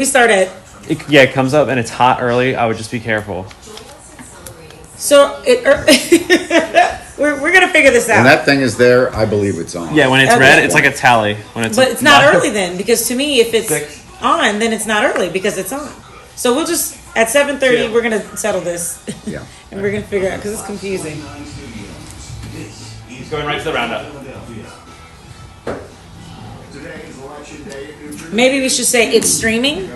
We start at. It comes up and it's hot early. I would just be careful. So we're gonna figure this out. When that thing is there, I believe it's on. Yeah, when it's red, it's like a tally. When it's but it's not early then, because to me, if it's on, then it's not early because it's on. So we'll just at 7:30 we're gonna settle this. Yeah. And we're gonna figure out because it's confusing. He's going right to the roundup. Maybe we should say it's streaming.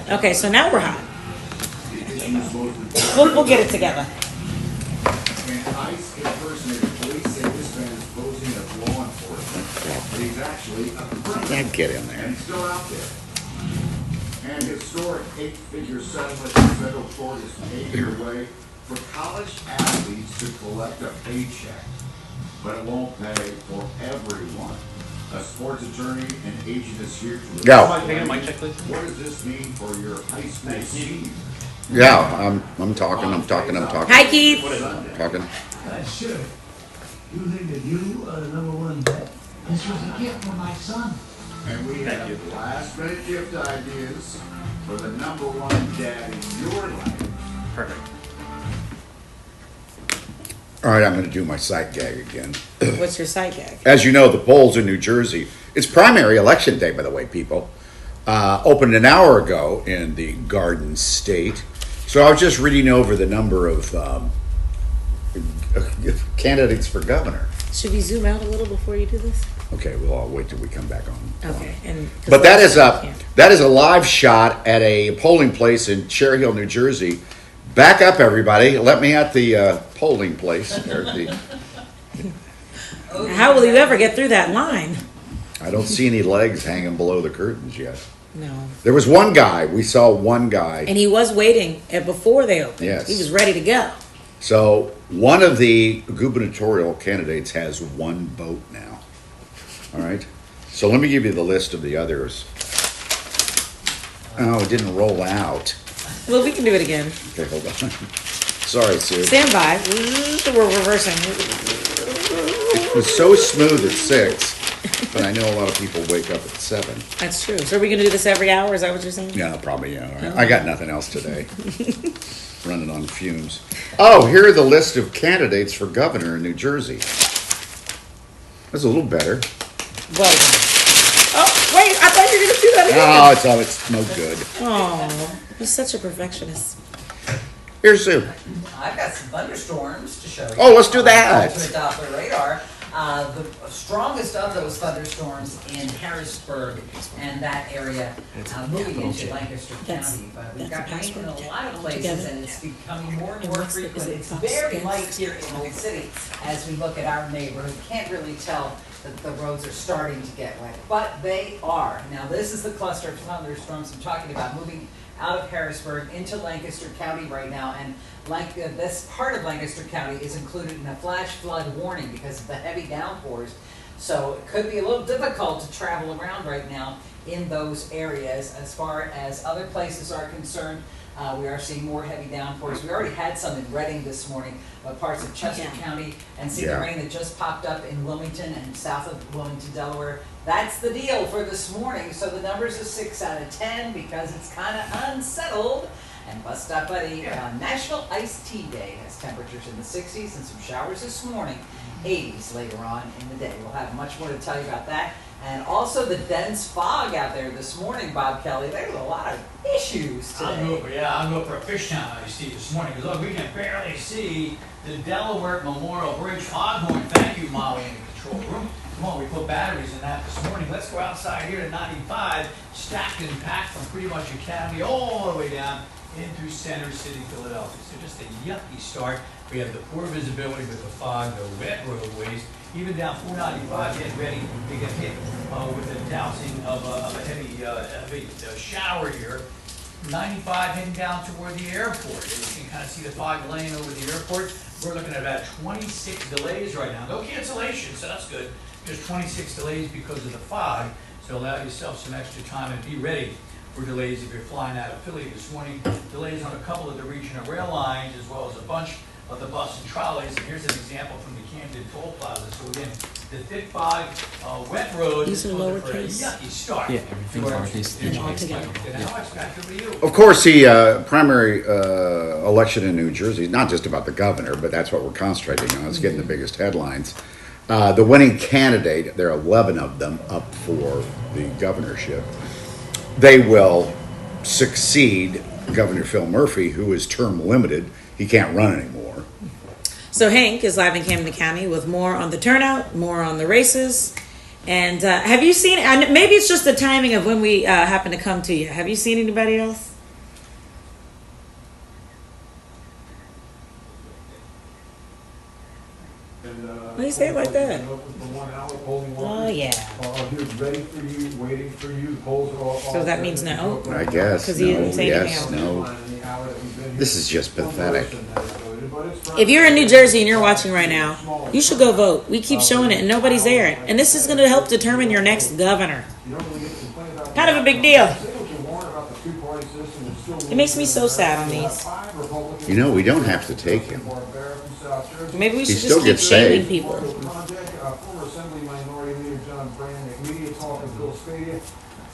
Okay, so now we're hot. We'll get it together. ICE impersonator police say this man is posing as law enforcement, but he's actually a criminal. Can't get in there. And he's still out there. And historic 8-figure settlement in federal court is paving the way for college athletes to collect a paycheck. But it won't pay for everyone. A sports attorney and agent is here to Go. What does this mean for your high school season? Yeah, I'm talking. Hi, Keith. Talking. Sure. You think that you are the number one bet? This was a gift from my son. And we have last-minute gift ideas for the number one dad in your life. Perfect. All right, I'm going to do my sight gag again. What's your side gag? As you know, the polls in New Jersey, it's primary election day, by the way, people, opened an hour ago in the Garden State. So I was just reading over the number of candidates for governor. Should we zoom out a little before you do this? Okay, well, I'll wait till we come back on. Okay. But that is a live shot at a polling place in Cherry Hill, New Jersey. Back up, everybody. Let me at the polling place. How will you ever get through that line? I don't see any legs hanging below the curtains yet. No. There was one guy. We saw one guy. And he was waiting before they opened. Yes. He was ready to go. So one of the gubernatorial candidates has one vote now. All right. So let me give you the list of the others. Oh, it didn't roll out. Well, we can do it again. Okay, hold on. Sorry, Sue. Stand by. We're reversing. It was so smooth at 6, but I know a lot of people wake up at 7. That's true. So are we going to do this every hour? Is that what you're saying? Yeah, probably, yeah. I got nothing else today. Running on fumes. Oh, here are the list of candidates for governor in New Jersey. That's a little better. Well done. Oh, wait. I thought you were going to do that again. Oh, it's no good. Oh, you're such a perfectionist. Here's Sue. I've got some thunderstorms to show you. Oh, let's do that. Ultimate Doppler radar. The strongest of those thunderstorms in Harrisburg and that area, moving into Lancaster County. But we've got rain in a lot of places, and it's becoming more and more frequent. It's very light here in Old City as we look at our neighborhood. Can't really tell that the roads are starting to get wet, but they are. Now, this is the cluster of thunderstorms I'm talking about, moving out of Harrisburg into Lancaster County right now, and this part of Lancaster County is included in a flash flood warning because of the heavy downpours. So it could be a little difficult to travel around right now in those areas. As far as other places are concerned, we are seeing more heavy downpours. We already had some in Reading this morning, but parts of Chester County, and see the rain that just popped up in Wilmington and south of Wilmington, Delaware. That's the deal for this morning. So the number's a 6 out of 10 because it's kind of unsettled. And bust up, buddy. National Iced Tea Day has temperatures in the 60s and some showers this morning, 80s later on in the day. We'll have much more to tell you about that. And also the dense fog out there this morning, Bob Kelly. There's a lot of issues today. I'm going for a fish town I see this morning. Because look, we can barely see the Delaware Memorial Bridge foghorn. Thank you, Molly, in the control room. Come on, we put batteries in that this morning. Let's go outside here to 95, stacked and packed from pretty much Academy all the way down into Center City, Philadelphia. So just a yucky start. We have the poor visibility with the fog, the wet roadways. Even down 495, get ready to get hit with the dousing of a heavy shower here. 95 heading down toward the airport. You can kind of see the fog laying over the airport. We're looking at about 26 delays right now. No cancellations, so that's good. Just 26 delays because of the fog. So allow yourself some extra time and be ready for delays if you're flying out of Philly this morning. Delays on a couple of the regional rail lines, as well as a bunch of the bus and trolleys. And here's an example from the Camden Toll Plaza. So again, the Thick 5 wet road These is are posed for a lowercase. yucky start. Yeah, everything's lowercase. And all together. And now it's back over to you. Of course, the primary election in New Jersey is not just about the governor, but that's what we're concentrating on. It's getting the biggest headlines. The winning candidate, there are 11 of them up for the governorship. They will succeed Governor Phil Murphy, who is term limited. He can't run anymore. So Hank is live in Camden County with more on the turnout, more on the races. And have you seen, and maybe it's just the timing of when we happen to come to you. Have you seen anybody else? Why do you say it like that? Oh, yeah. Ready for you, waiting for you. Polls are all. So that means no? I guess. 'Cause he didn't say anything Yes, else. no. This is just pathetic. If you're in New Jersey and you're watching right now, you should go vote. We keep showing it and nobody's there. And this is going to help determine your next governor. Kind of a big deal. It makes me so sad on these. You know, we don't have to take him. Maybe we should still just keep gets shaming saved. people. Former Assembly Minority Leader John Brannick, media talk of Bill Spadea,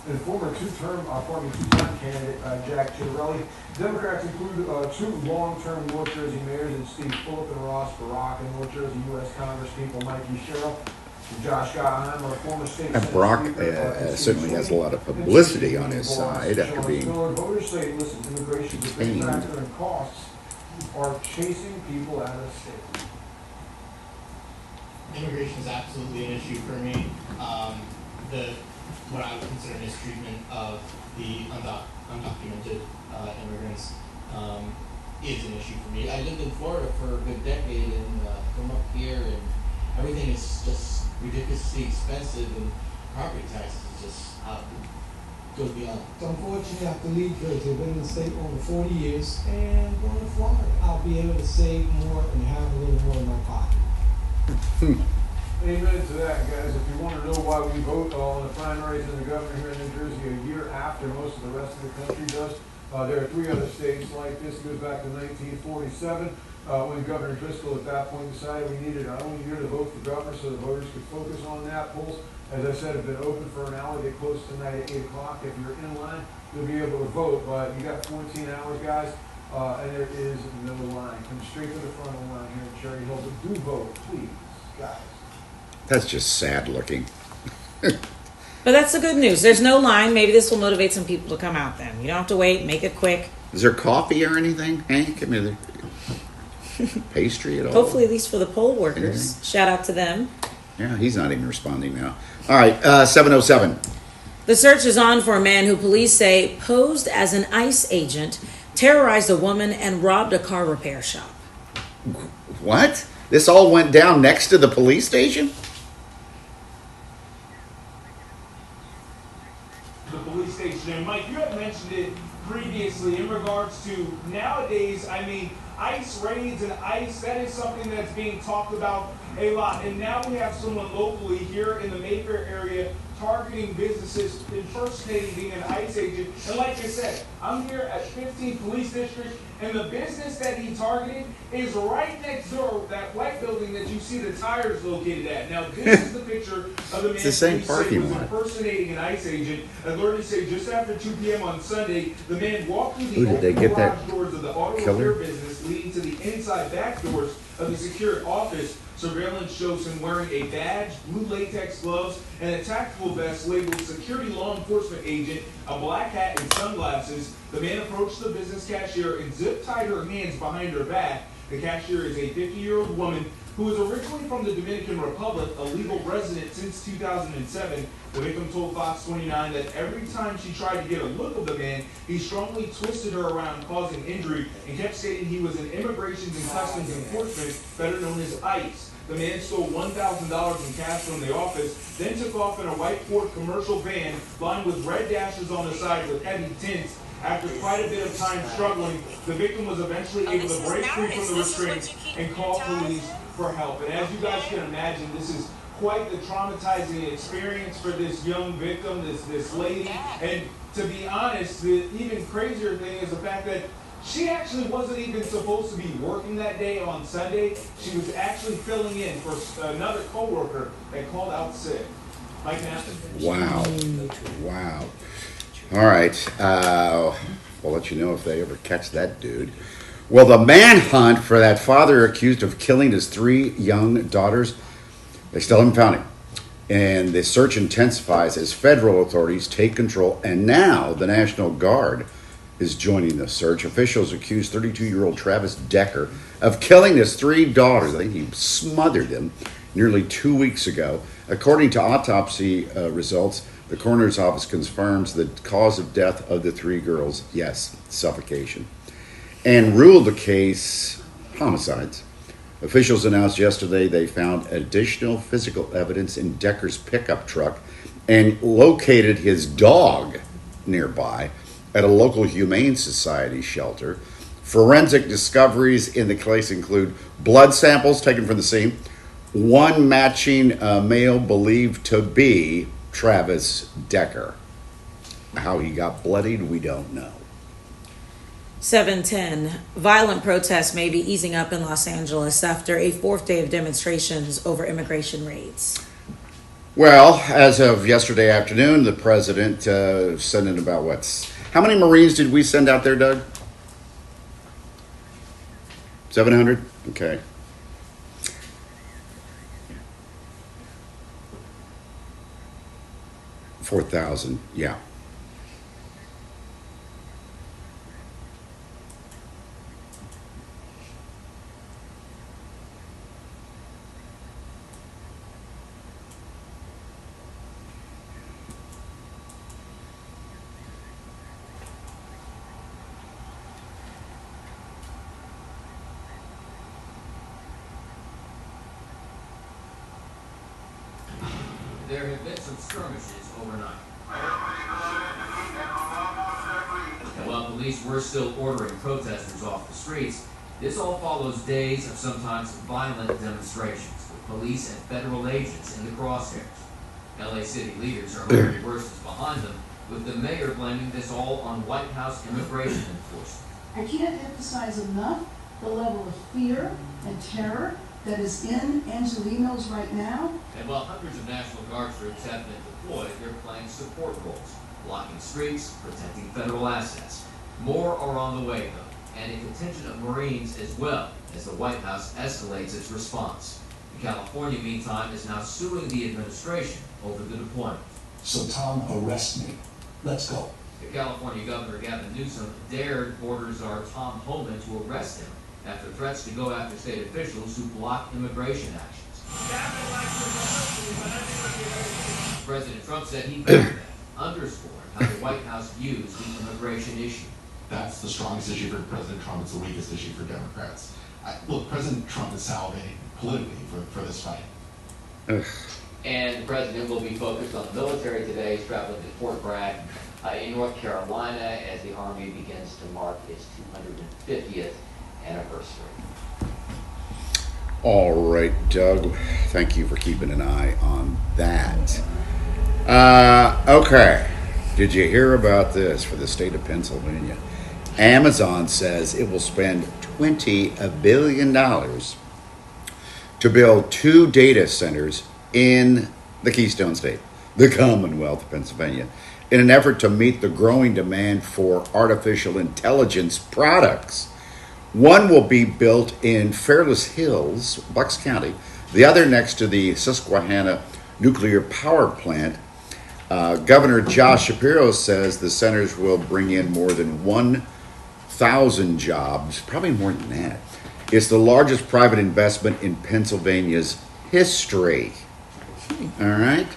and former two-time candidate Jack Chiarelli. Democrats include two long-term North Jersey mayors, and Steve Phillip and Ross Barack, and North Jersey U.S. Congresspeople Mikey Sherrill and Josh Gottheim, former state And Brock certainly has a lot of publicity on his side after being voters say, listen, immigration detained. factor and costs are chasing people out of the state. Immigration is absolutely an issue for me. What I would consider mistreatment of the undocumented immigrants is an issue for me. I lived in Florida for a good decade and come up here and everything is just ridiculously expensive and property taxes is just goes beyond. Unfortunately, I have to leave Jersey. I've been in the state over 40 years and going to Florida. I'll be able to save more and have a little more in my pocket. Amen to that, guys. If you want to know why we vote on the primaries and the governor here in New Jersey a year after most of the rest of the country does, there are 3 other states like this. It goes back to 1947 when Governor Driscoll at that point decided we needed our own year to vote for governor so the voters could focus on that. Polls, as I said, have been open for an hour. They close tonight at 8 o'clock. If you're in line, you'll be able to vote. But you got 14 hours, guys, and there is no line. Come straight to the front of the line here at Cherry Hill. But do vote, please, guys. That's just sad looking. But that's the good news. There's no line. Maybe this will motivate some people to come out then. You don't have to wait. Make it quick. Is there coffee or anything, Hank? I mean, pastry at all? Hopefully, at least for the poll workers. Anything? Shout out to them. Yeah, he's not even responding now. All right, 707. The search is on for a man who police say posed as an ICE agent, terrorized a woman, and robbed a car repair shop. What? This all went down next to the police station? The police station. And Mike, you had mentioned it previously in regards to nowadays, I mean, ICE raids and ICE, that is something that's being talked about a lot. And now we have someone locally here in the Mayfair area targeting businesses, impersonating being an ICE agent. And like I said, I'm here at 15 Police District, and the business that he targeted is right next door, that white building that you see the tires located at. Now, this is the picture of the man the same police say parking was lot. impersonating an ICE agent. Authorities say just after 2 p.m. on Sunday, the man walked through the Ooh, did they open get that garage doors of the auto killer? repair business, leading to the inside back doors of the secured office. Surveillance shows him wearing a badge, blue latex gloves, and a tactical vest labeled security law enforcement agent, a black hat, and sunglasses. The man approached the business cashier and zip-tied her hands behind her back. The cashier is a 50-year-old woman who is originally from the Dominican Republic, a legal resident since 2007. The victim told Fox 29 that every time she tried to get a look of the man, he strongly twisted her around, causing injury, and kept stating he was an Immigration and Customs Enforcement, better known as ICE. The man stole $1,000 in cash from the office, then took off in a white Ford commercial van lined with red dashes on the side with heavy tints. After quite a bit of time struggling, the victim was eventually able to break free from the restraints and call police for help. And as you guys can imagine, this is quite the traumatizing experience for this young victim, this lady. And to be honest, the even crazier thing is the fact that She actually wasn't even supposed to be working that day on Sunday. She was actually filling in for another coworker that called out sick. Mike Nasty. Wow. Wow. All right. We'll let you know if they ever catch that dude. Well, the manhunt for that father accused of killing his 3 young daughters, they still haven't found him. And the search intensifies as federal authorities take control. And now the National Guard is joining the search. Officials accuse 32-year-old Travis Decker of killing his 3 daughters. I think he smothered them nearly 2 weeks ago. According to autopsy results, the coroner's office confirms the cause of death of the 3 girls, yes, suffocation, and ruled the case homicides. Officials announced yesterday they found additional physical evidence in Decker's pickup truck and located his dog nearby at a local Humane Society shelter. Forensic discoveries in the case include blood samples taken from the scene, one matching a male believed to be Travis Decker. How he got bloodied, we don't know. 7:10. Violent protests may be easing up in Los Angeles after a 4th day of demonstrations over immigration raids. Well, as of yesterday afternoon, the president sent in about how many Marines did we send out there, Doug? 700? Okay. 4,000, yeah. There have been some skirmishes overnight. And while police were still ordering protesters off the streets, this all follows days of sometimes violent demonstrations with police and federal agents in the crosshairs. LA city leaders are hoping the worst is behind them, with the mayor blaming this all on White House immigration enforcement. I can't emphasize enough the level of fear and terror that is in Angelenos right now. And while hundreds of National Guard troops have been deployed, they're playing support roles, blocking streets, protecting federal assets. More are on the way, though, and a contingent of Marines as well, as the White House escalates its response. California, meantime, is now suing the administration over the deployment. So Tom, arrest me. Let's go. The California Governor Gavin Newsom dared border czar Tom Homan to arrest him after threats to go after state officials who block immigration actions. President Trump said he covered that, underscoring how the White House views the immigration issue. That's the strongest issue for President Trump. It's the weakest issue for Democrats. Look, President Trump is salivating politically for this fight. And the president will be focused on the military today. He's traveling to Fort Bragg in North Carolina as the Army begins to mark its 250th anniversary. All right, Doug. Thank you for keeping an eye on that. Okay. Did you hear about this for the state of Pennsylvania? Amazon says it will spend $20 billion to build 2 data centers in the Keystone State, the Commonwealth of Pennsylvania, in an effort to meet the growing demand for artificial intelligence products. One will be built in Fairless Hills, Bucks County, the other next to the Susquehanna nuclear power plant. Governor Josh Shapiro says the centers will bring in more than 1,000 jobs, probably more than that. It's the largest private investment in Pennsylvania's history. All right?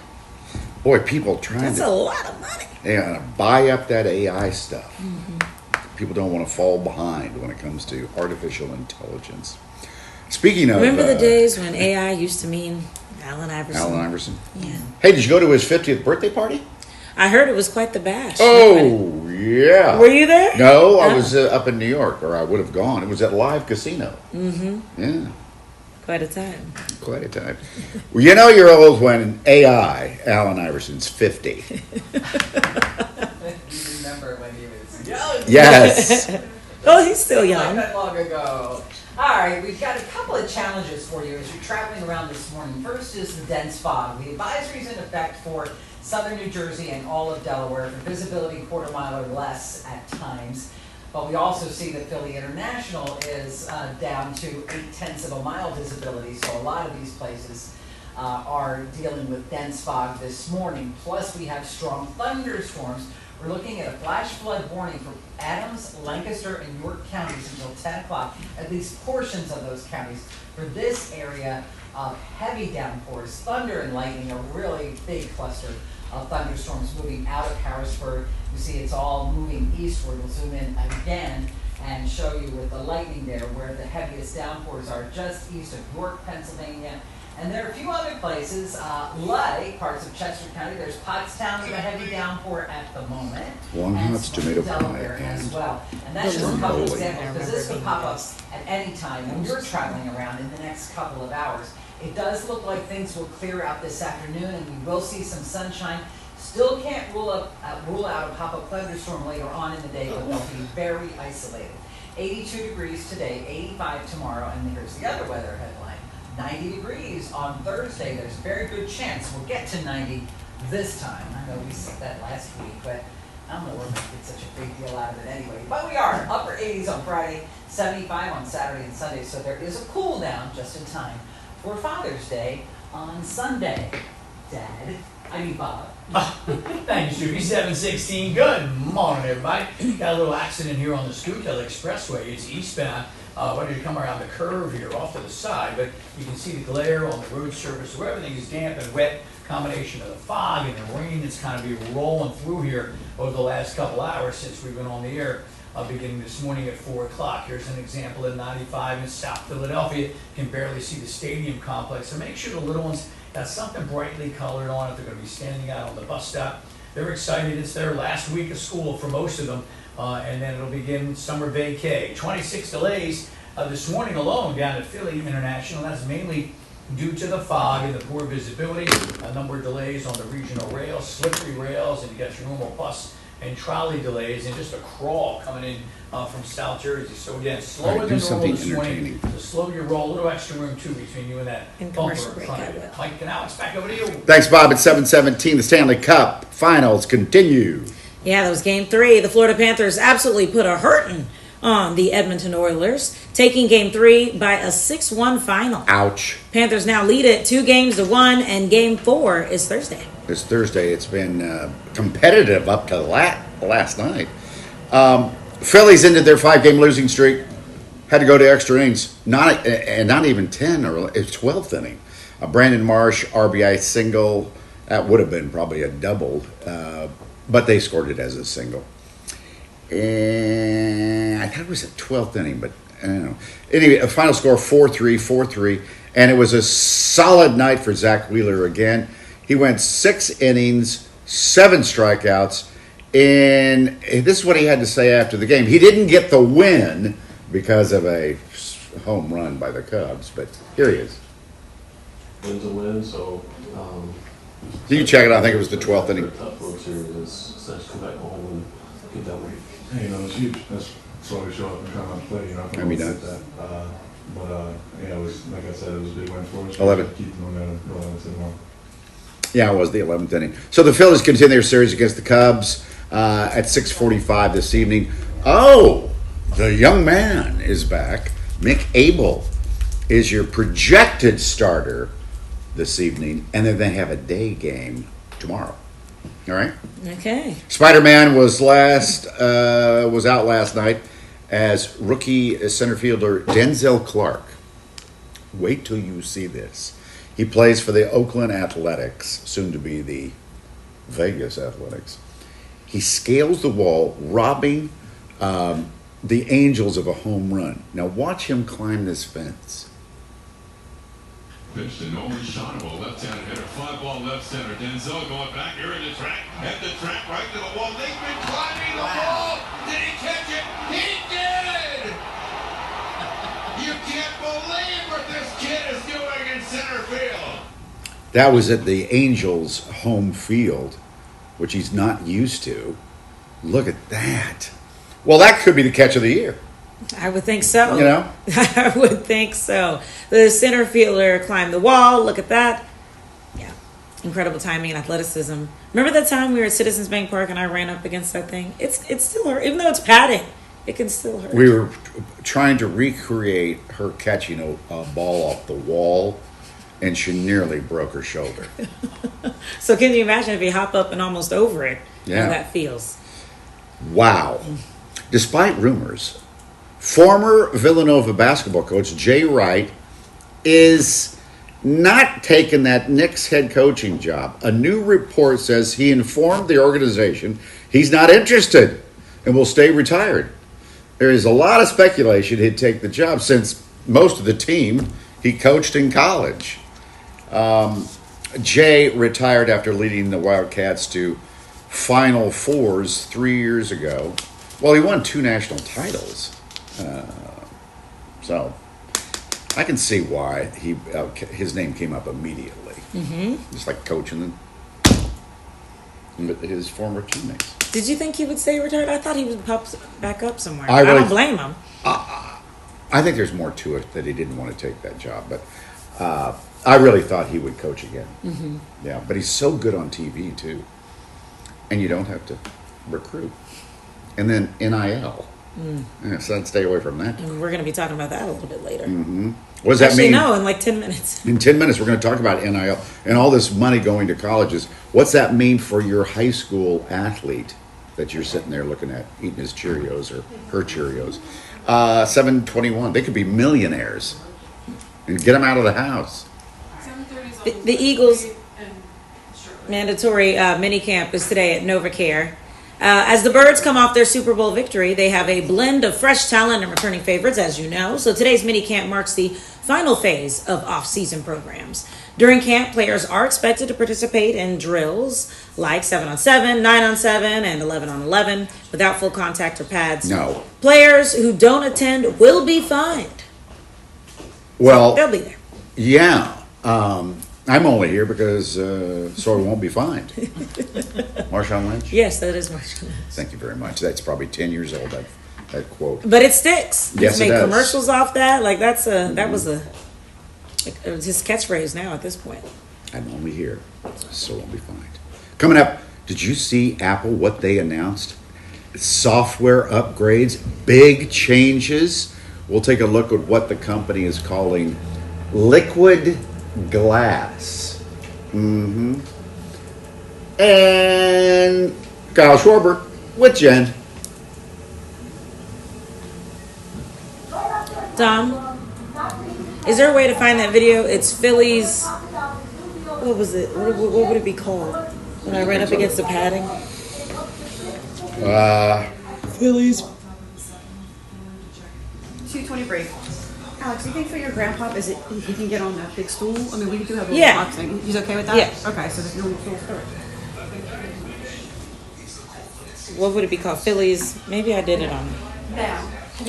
Boy, people trying That's a lot of money. They want to buy up that AI stuff. People don't want to fall behind when it comes to artificial intelligence. Speaking of... Remember the days when AI used to mean Allen Iverson? Allen Iverson? Yeah. Hey, did you go to his 50th birthday party? I heard it was quite the bash. Oh, yeah. Were you there? No, I was up in New York, or I would have gone. It was at Live Casino. Mm-hmm. Yeah. Quite a time. Quite a time. Well, you know you're old when AI, Allen Iverson's 50. You remember when he was young. Yes. Oh, he's still Like young. that long ago. All right, we've got a couple of challenges for you as you're traveling around this morning. First is the dense fog. The advisory is in effect for southern New Jersey and all of Delaware for visibility quarter mile or less at times. But we also see that Philly International is down to 0.8 of a mile visibility. So a lot of these places are dealing with dense fog this morning. Plus we have strong thunderstorms. We're looking at a flash flood warning for Adams, Lancaster, and York counties until 10 o'clock, at least portions of those counties. For this area of heavy downpours, thunder and lightning, a really big cluster of thunderstorms moving out of Harrisburg. You see it's all moving eastward. We'll zoom in again and show you with the lightning there where the heaviest downpours are just east of York, Pennsylvania. And there are a few other places, like parts of Chester County. There's Pottstown with a heavy downpour at the moment. Long and Hots, tomato pie, Delaware as and well. And that's just a couple Holy. examples, because this could pop up at any time when you're traveling around in the next couple of hours. It does look like things will clear out this afternoon, and we will see some sunshine. Still can't rule out a pop-up thunderstorm later on in the day, but they'll be very isolated. 82 degrees today, 85 tomorrow, and here's the other weather headline. 90 degrees on Thursday. There's a very good chance we'll get to 90 this time. I know we said that last week, but I don't know where we get such a big deal out of it anyway. But we are upper 80s on Friday, 75 on Saturday and Sunday, so there is a cool down just in time for Father's Day on Sunday. Dad, Bob. Thank you, Shuby. 716. Good morning, everybody. Got a little accident here on the Schuylkill Expressway. It's eastbound. Whether you come around the curve here off to the side, but you can see the glare on the road surface where everything is damp and wet. Combination of the fog and the rain that's kind of been rolling through here over the last couple hours since we've been on the air. Beginning this morning at 4 o'clock. Here's an example in 95 in South Philadelphia. You can barely see the stadium complex. So make sure the little ones got something brightly colored on if they're going to be standing out on the bus stop. They're excited. It's their last week of school for most of them. And then it'll begin summer vacay. 26 delays this morning alone down at Philly International. That's mainly due to the fog and the poor visibility. A number of delays on the regional rails, slippery rails, and you got your normal bus and trolley delays, and just a crawl coming in from South Jersey. So again, slower than normal this morning. So slow your roll, a little extra room too between you and that bumper in front of you. Mike and Alex, back over to you. Thanks, Bob. At 7:17, the Stanley Cup Finals continue. Yeah, that was game 3. The Florida Panthers absolutely put a hurting on the Edmonton Oilers, taking game 3 by a 6-1 final. Ouch. Panthers now lead it 2-1, and game 4 is Thursday. This Thursday, it's been competitive up to last night. Phillies ended their 5-game losing streak. Had to go to extra innings. Not even 10 or it's 12th inning. Brandon Marsh RBI single. That would have been probably a double, but they scored it as a single. And I thought it was a 12th inning, but I don't know. Anyway, a final score 4-3, and it was a solid night for Zach Wheeler again. He went 6 innings, 7 strikeouts, and this is what he had to say after the game. He didn't get the win because of a home run by the Cubs, but here he is. Win's a win, so... You can check it out. I think it was the 12th inning. Tough World Series is nice to come back home and get that win. You know, it's huge. That's why we show up and come out and play. You know, I mean, that. It was, like I said, it was a big win for us. 11. Keep the momentum going into tomorrow. Yeah, it was the 11th inning. So the Phillies continue their series against the Cubs at 6:45 this evening. Oh, the young man is back. Mick Abel is your projected starter this evening, and then they have a day game tomorrow. All right. Okay. Spider-Man was out last night as rookie center fielder Denzel Clark. Wait till you see this. He plays for the Oakland Athletics, soon to be the Vegas Athletics. He scales the wall, robbing the Angels of a home run. Now watch him climb this fence. Pitch to Nolan Shonable, left-handed hitter, fly ball left center. Denzel going back here in the track, head the track right to the wall. They've been climbing the wall. Did he catch it? He did! You can't believe what this kid is doing in center field. That was at the Angels' home field, which he's not used to. Look at that. Well, that could be the catch of the year. I would think so. You know? I would think so. The center fielder climbed the wall. Look at that. Yeah. Incredible timing and athleticism. Remember that time we were at Citizens Bank Park and I ran up against that thing? It still hurt. Even though it's padding, it can still hurt. We were trying to recreate her catching a ball off the wall, and she nearly broke her shoulder. So can you imagine if you hop up and almost over it? Yeah. How that feels. Wow. Despite rumors, former Villanova basketball coach Jay Wright is not taking that Knicks head coaching job. A new report says he informed the organization he's not interested and will stay retired. There is a lot of speculation he'd take the job since most of the team he coached in college. Jay retired after leading the Wildcats to Final Fours 3 years ago. Well, he won 2 national titles. So I can see why his name came up immediately. Mm-hmm. Just like coaching his former teammates. Did you think he would stay retired? I thought he would pop back up somewhere. I I really- don't blame him. I think there's more to it that he didn't want to take that job, but I really thought he would coach again. Mm-hmm. Yeah, but he's so good on TV too, and you don't have to recruit. And then NIL. Yeah, so I'd stay away from that. And we're going to be talking about that a little bit later. Mm-hmm. What does that Actually, mean? no, in like 10 minutes. In 10 minutes, we're going to talk about NIL and all this money going to colleges. What's that mean for your high school athlete that you're sitting there looking at, eating his Cheerios or her Cheerios? 7:21. They could be millionaires and get them out of the house. The Eagles mandatory mini camp is today at NovaCare. As the Birds come off their Super Bowl victory, they have a blend of fresh talent and returning favorites, as you know. So today's mini camp marks the final phase of off-season programs. During camp, players are expected to participate in drills like 7-on-7, 9-on-7, and 11-on-11 without full contact or pads. No. Players who don't attend will be fined. Well, They'll be there. yeah. I'm only here because so I won't be fined. Marshawn Lynch? Yes, that is Marshawn Lynch. Thank you very much. That's probably 10 years old, that quote. But it sticks. Yes, He's it made does. commercials off that. Like it was his catchphrase now at this point. I'm only here, so I'll be fined. Coming up, did you see Apple, what they announced? Software upgrades, big changes. We'll take a look at what the company is calling liquid glass. Mm-hmm. And Kyle Schwarber with Jen. Dom, is there a way to find that video? It's Phillies. What was it? What would it be called? When I ran up against the padding? Phillies. 2:20 break. Alex, do you think for your grandpa, he can get on that big stool? I mean, we do have a Yeah. boxing. He's okay with that? Yes. Okay, so there's no stool start. What would it be called? Phillies. Maybe I did it on I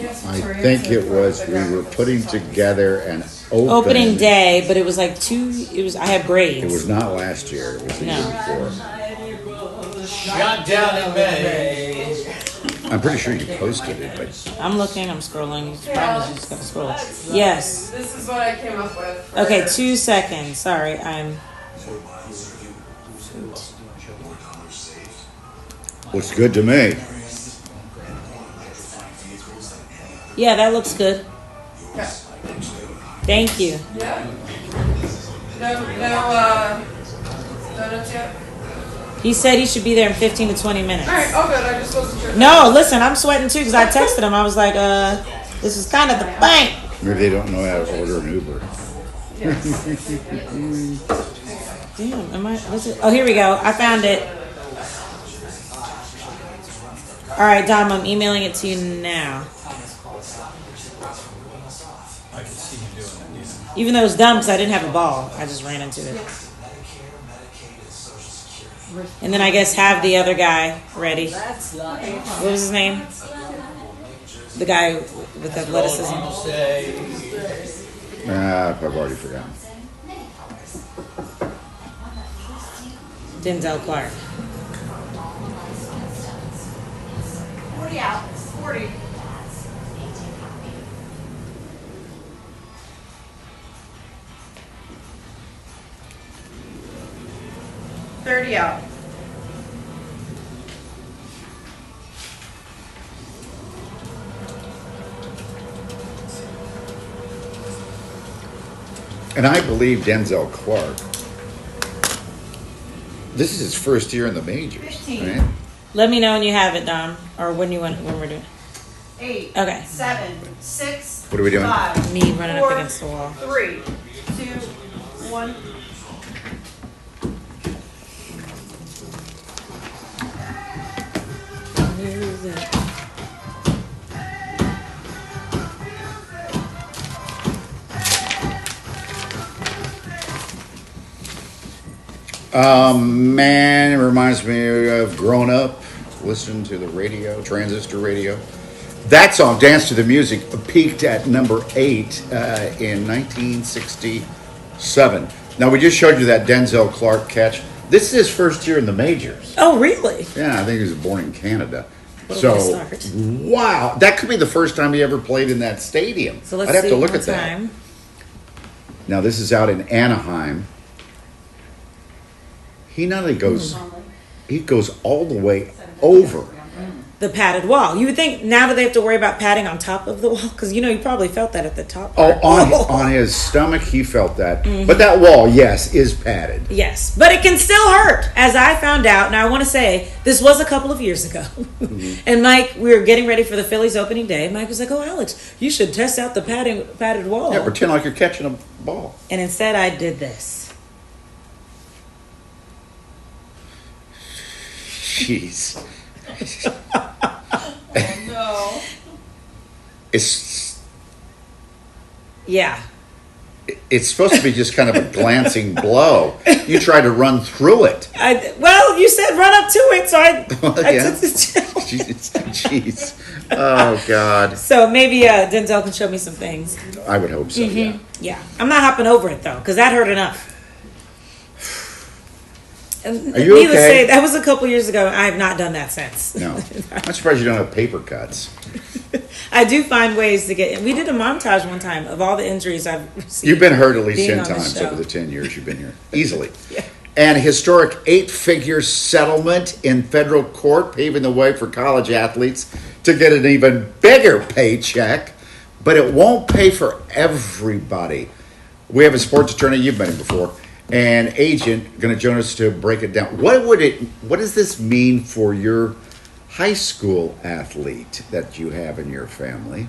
think it was, we were putting together an opening day, but it was like I had braids. It was not last year, it was the year before. Shut down in May. I'm pretty sure you posted it, but I'm looking, I'm scrolling. You promise you just gotta scroll. Yes. This is what I came up with. Okay, 2 seconds. Sorry, I'm. looks good to me. Yeah, that looks good. Yeah. Thank you. Yeah. No, donuts yet? He said he should be there in 15 to 20 minutes. All right, all good. I just wasn't sure. No, listen, I'm sweating too because I texted him. I was like, this is kind of the thing. Maybe they don't know how to order an Uber. Damn, was it? Oh, here we go. I found it. All right, Dom, I'm emailing it to you now. I can see you doing that. Even though it's dumb because I didn't have a ball. I just ran into it. And then I guess have the other guy ready. What was his name? The guy with athleticism. I've already forgotten. Denzel Clark. 40 out. 40. 3 out. And I believe Denzel Clark. This is his first year in the majors, 15. right? Let me know when you have it, Dom, or when we're doing. 8. Okay. 7. 6. What are we doing? 5. Me running up 4, against the wall. 3. 2. 1. Man, it reminds me of growing up, listening to the radio, transistor radio. That song, Dance to the Music, peaked at number 8 in 1967. Now, we just showed you that Denzel Clark catch. This is his first year in the majors. Oh, really? Yeah, I think he was born in Canada. What a So, way to start. wow. That could be the first time he ever played in that stadium. So let's I'd have see to look one at that. time. Now, this is out in Anaheim. He not only goes, he goes all the way over. The padded wall. You would think now do they have to worry about padding on top of the wall? Because you probably felt that at the top. Oh, part. on his stomach, he felt that. Mhm. But that wall, yes, is padded. Yes, but it can still hurt, as I found out. Now, I want to say, this was a couple of years ago. And Mike, we were getting ready for the Phillies opening day. Mike was like, oh, Alex, you should test out the padded wall. Yeah, pretend like you're catching a ball. And instead, I did this. Jeez. No. It's Yeah. it's supposed to be just kind of a glancing blow. You try to run through it. Well, you said run up to it, so I Yeah. took the Jeez. Oh, God. So maybe Denzel can show me some things. I would hope so, yeah. Yeah. I'm not hopping over it, though, because that hurt enough. And Are you needless to okay? say, that was a couple years ago. I have not done that since. No. I'm surprised you don't have paper cuts. I do find ways to get. We did a montage one time of all the injuries I've received. You've been hurt at least being 10 on the times show. over the 10 years you've been here. Easily. Yeah. And a historic 8-figure settlement in federal court, paving the way for college athletes to get an even bigger paycheck. But it won't pay for everybody. We have a sports attorney, you've met him before, and agent going to join us to break it down. What does this mean for your high school athlete that you have in your family?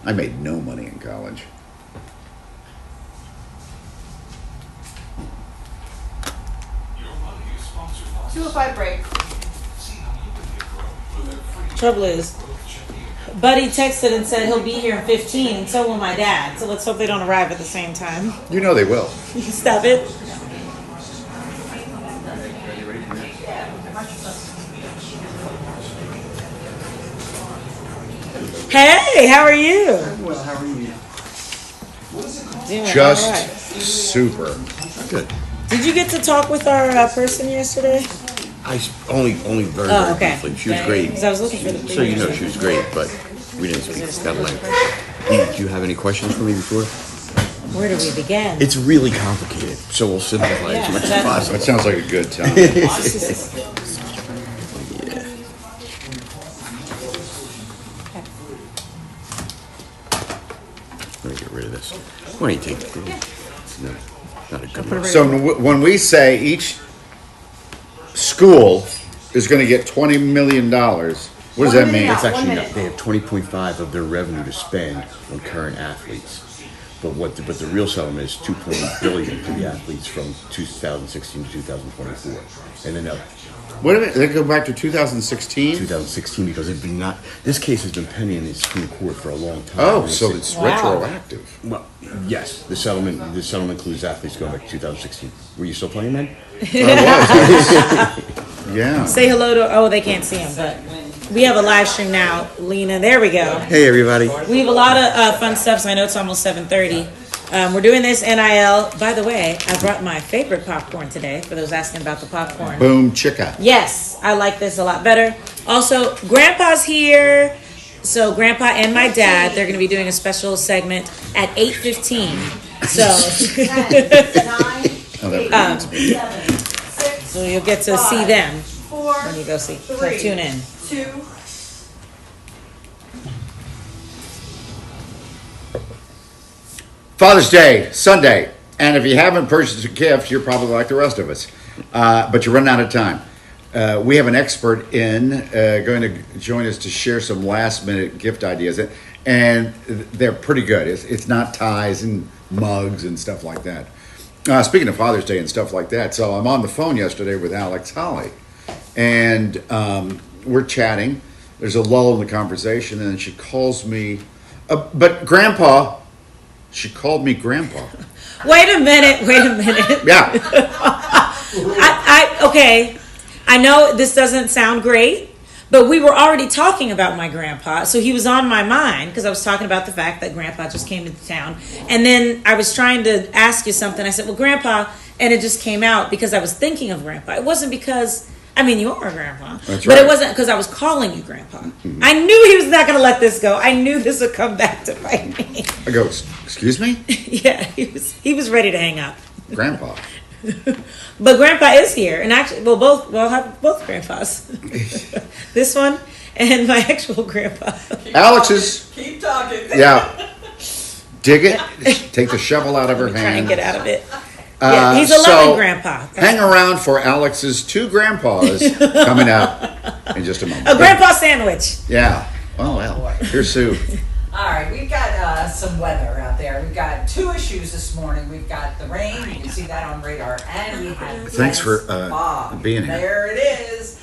I made no money in college. Two or 5 break. Trouble is, Buddy texted and said he'll be here in 15, and so will my dad. So let's hope they don't arrive at the same time. You know they will. Stop it. Hey, how are you? Well, how are you? Doing Just all right. super. Good. Did you get to talk with our person yesterday? Only very, Oh, very okay. briefly. She was Yeah, great. 'cause I was looking for the So you know previous she was great, but we didn't speak that length. Do you have any questions for me before? Where do we begin? It's really complicated, so we'll simplify Yeah, as much as that- possible. That sounds like a good time. Let me get rid of this. Why don't you take it? It's not a good one. So when we say each school is going to get $20 million, what does that mean? It's actually not. They have 20.5 of their revenue to spend on current athletes. But the real settlement is 2.8 billion for the athletes from 2016 to 2024, and then Wait a minute, they go back to 2016? 2016 because it's been not. This case has been pending in the Supreme Court for a long time. Oh, And so it's retroactive. Well, yes, the settlement includes athletes going back to 2016. Were you still playing then? I was. Yeah. Say hello to. Oh, they can't see him, but we have a live stream now, Lena. There we go. Hey, everybody. We have a lot of fun stuff. So I know it's almost 7:30. We're doing this NIL. By the way, I brought my favorite popcorn today. For those asking about the popcorn. Boom chicka. Yes, I like this a lot better. Also, Grandpa's here. So Grandpa and my dad, they're going to be doing a special segment at 8:15. So, Oh, that reminds me. so you'll get to see them 4, when you go see. So 3, tune in. 2. Father's Day, Sunday. And if you haven't purchased a gift, you're probably like the rest of us. But you're running out of time. We have an expert going to join us to share some last minute gift ideas. And they're pretty good. It's not ties and mugs and stuff like that. Speaking of Father's Day and stuff like that, so I'm on the phone yesterday with Alex Holly. And we're chatting. There's a lull in the conversation. And then she calls me, but Grandpa... She called me Grandpa. Wait a minute. Yeah. Okay. I know this doesn't sound great, but we were already talking about my grandpa. So he was on my mind because I was talking about the fact that Grandpa just came into town. And then I was trying to ask you something. I said, well, Grandpa, and it just came out because I was thinking of Grandpa. It wasn't because... I mean, you are a grandpa. That's but right. it wasn't because I was calling you grandpa. Mm-hmm. I knew he was not going to let this go. I knew this would come back to bite me. I go, excuse me? Yeah, he was ready to hang up. Grandpa. But grandpa is here. And actually, we'll have both grandpas. This one and my actual grandpa. Alex's. Keep talking. Yeah. Dig it. Take the shovel out of her hand. Try and get out of it. Yeah, he's a loving grandpa. Hang around for Alex's 2 grandpas coming out in just a moment. A grandpa sandwich. Yeah. Oh, well. Here's Sue. All right, we've got some weather out there. We've got 2 issues this morning. We've got the rain. You can see that on radar. And we have Thanks for fog. being here. There it is.